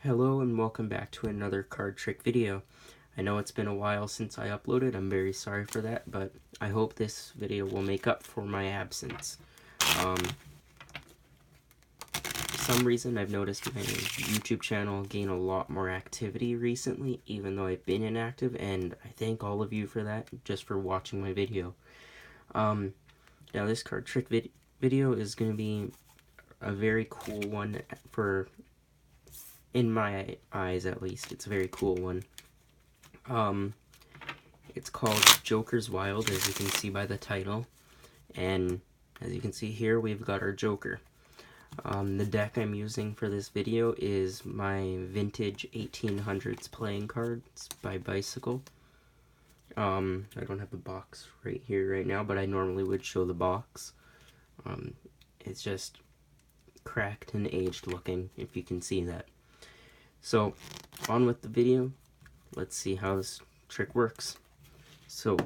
Hello and welcome back to another card trick video. I know it's been a while since I uploaded, I'm very sorry for that, but I hope this video will make up for my absence. For some reason I've noticed my YouTube channel gain a lot more activity recently, even though I've been inactive, and I thank all of you for that, just for watching my video. Now this card trick video is going to be a very cool one in my eyes at least. It's a very cool one. It's called Joker's Wild, as you can see by the title, and as you can see here, we've got our Joker. The deck I'm using for this video is my vintage 1800s playing cards by Bicycle. I don't have the box right here right now, but I normally would show the box. It's just cracked and aged looking, if you can see that. So, on with the video. Let's see how this trick works. So,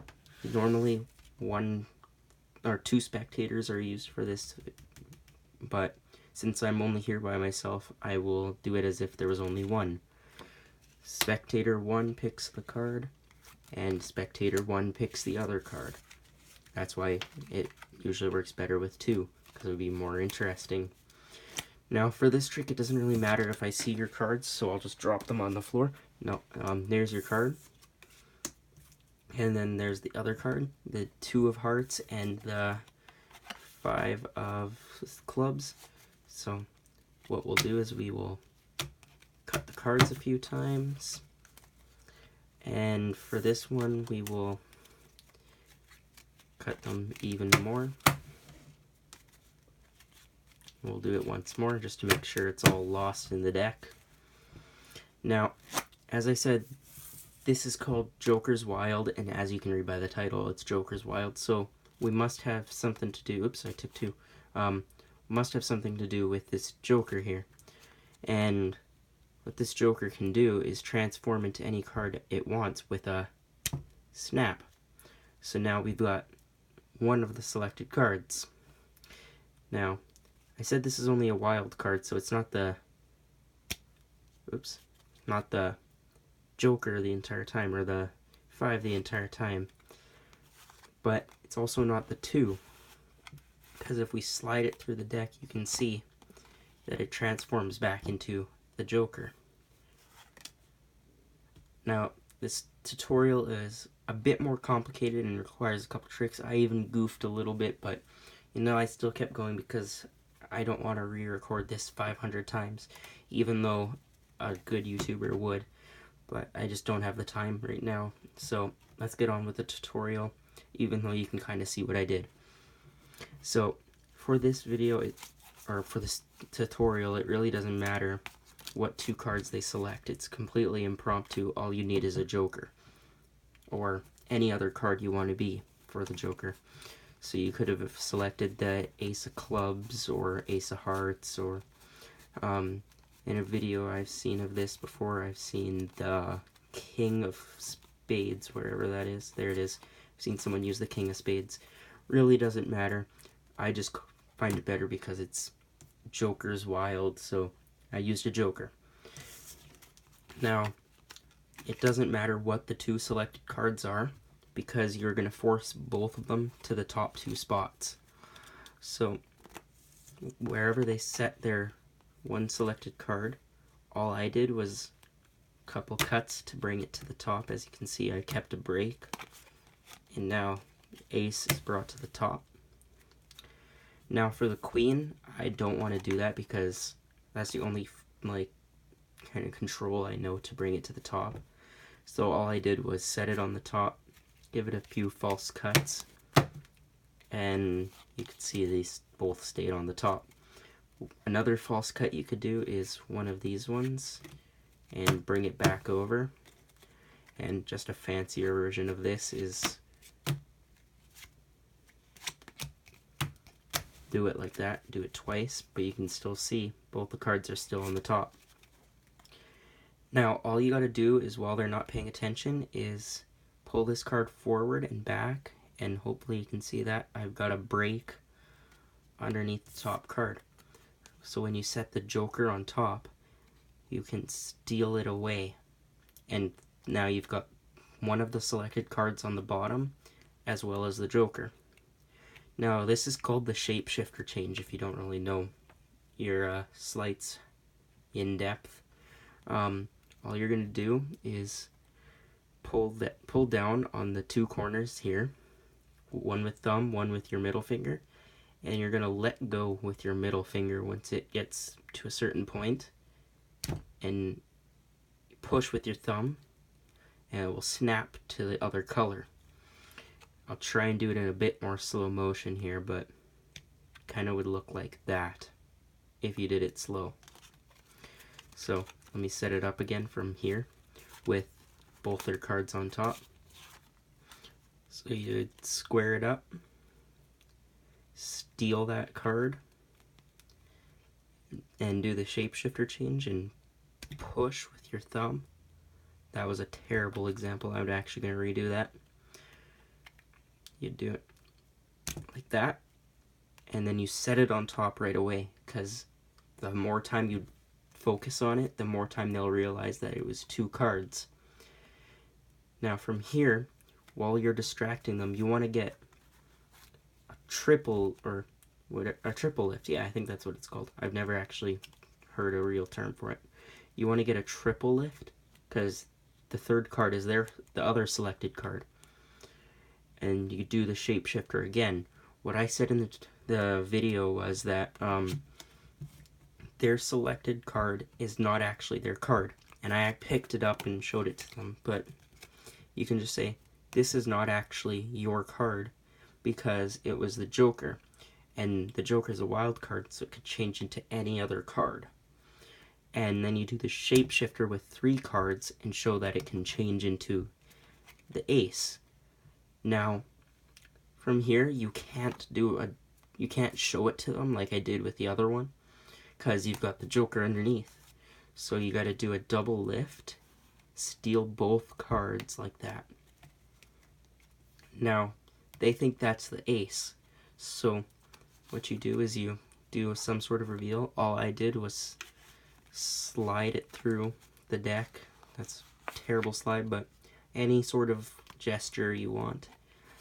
normally one or two spectators are used for this, but since I'm only here by myself, I will do it as if there was only one. Spectator 1 picks the card, and Spectator 1 picks the other card. That's why it usually works better with two, because it would be more interesting. Now for this trick, it doesn't really matter if I see your cards, so I'll just drop them on the floor. No, there's your card. And then there's the other card, the 2 of hearts and the 5 of clubs. So what we'll do is we will cut the cards a few times. And for this one, we will cut them even more. We'll do it once more just to make sure it's all lost in the deck. Now, as I said, this is called Joker's Wild, and as you can read by the title, it's Joker's Wild, so we must have something to do, oops, I took 2, must have something to do with this Joker here. And what this Joker can do is transform into any card it wants with a snap. So now we've got one of the selected cards. Now, I said this is only a wild card, so it's not the, oops, not the Joker the entire time, or the 5 the entire time, but it's also not the 2, because if we slide it through the deck, you can see that it transforms back into the Joker. Now, this tutorial is a bit more complicated and requires a couple tricks. I even goofed a little bit, but I still kept going because I don't want to re-record this 500 times, even though a good YouTuber would. But I just don't have the time right now. So let's get on with the tutorial, even though you can kind of see what I did. So for this video, or for this tutorial, it really doesn't matter what 2 cards they select. It's completely impromptu. All you need is a Joker, or any other card you want to be for the Joker. So you could have selected the Ace of Clubs or Ace of Hearts, or in a video I've seen of this before, I've seen the King of Spades, wherever that is. There it is. I've seen someone use the King of Spades. Really doesn't matter. I just find it better because it's Joker's Wild, so I used a Joker. Now, it doesn't matter what the 2 selected cards are, because you're going to force both of them to the top 2 spots. So, wherever they set their one selected card, all I did was a couple cuts to bring it to the top. As you can see, I kept a break, and now Ace is brought to the top. Now for the Queen, I don't want to do that because that's the only kind of control I know to bring it to the top. So all I did was set it on the top, give it a few false cuts, and you can see these both stayed on the top. Another false cut you could do is one of these ones and bring it back over. And just a fancier version of this is do it like that, do it twice, but you can still see both the cards are still on the top. Now all you gotta do is, while they're not paying attention, is pull this card forward and back, and hopefully you can see that I've got a break underneath the top card. So when you set the Joker on top, you can steal it away. And now you've got one of the selected cards on the bottom, as well as the Joker. Now, this is called the Shapeshifter change if you don't really know your sleights in depth. All you're going to do is pull down on the two corners here, one with thumb, one with your middle finger, and you're going to let go with your middle finger once it gets to a certain point, and push with your thumb, and it will snap to the other color. I'll try and do it in a bit more slow motion here, but kind of would look like that if you did it slow. So let me set it up again from here with both their cards on top. So you square it up, steal that card, and do the shapeshifter change and push with your thumb. That was a terrible example. I'm actually going to redo that. You do it like that, and then you set it on top right away, because the more time you focus on it, the more time they'll realize that it was two cards. Now from here, while you're distracting them, you want to get a triple lift. Yeah, I think that's what it's called. I've never actually heard a real term for it. You want to get a triple lift, because the third card is the other selected card. And you do the shapeshifter again. What I said in the video was that their selected card is not actually their card. And I picked it up and showed it to them. But you can just say, this is not actually your card, because it was the Joker. And the Joker is a wild card, so it could change into any other card. And then you do the shapeshifter with 3 cards and show that it can change into the ace. Now, from here, you can't show it to them like I did with the other one, because you've got the Joker underneath. So you got to do a double lift, steal both cards like that. Now, they think that's the ace. So what you do is you do some sort of reveal. All I did was slide it through the deck. That's a terrible slide, but any sort of gesture you want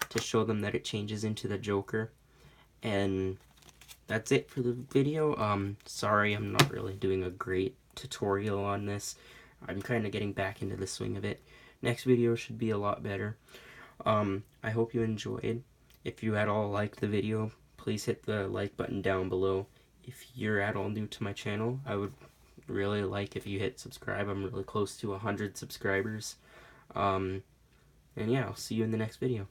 to show them that it changes into the Joker. And that's it for the video. Sorry I'm not really doing a great tutorial on this. I'm kind of getting back into the swing of it. Next video should be a lot better. I hope you enjoyed. If you at all liked the video, please hit the like button down below. If you're at all new to my channel, I would really like if you hit subscribe. I'm really close to 100 subscribers. And yeah, I'll see you in the next video.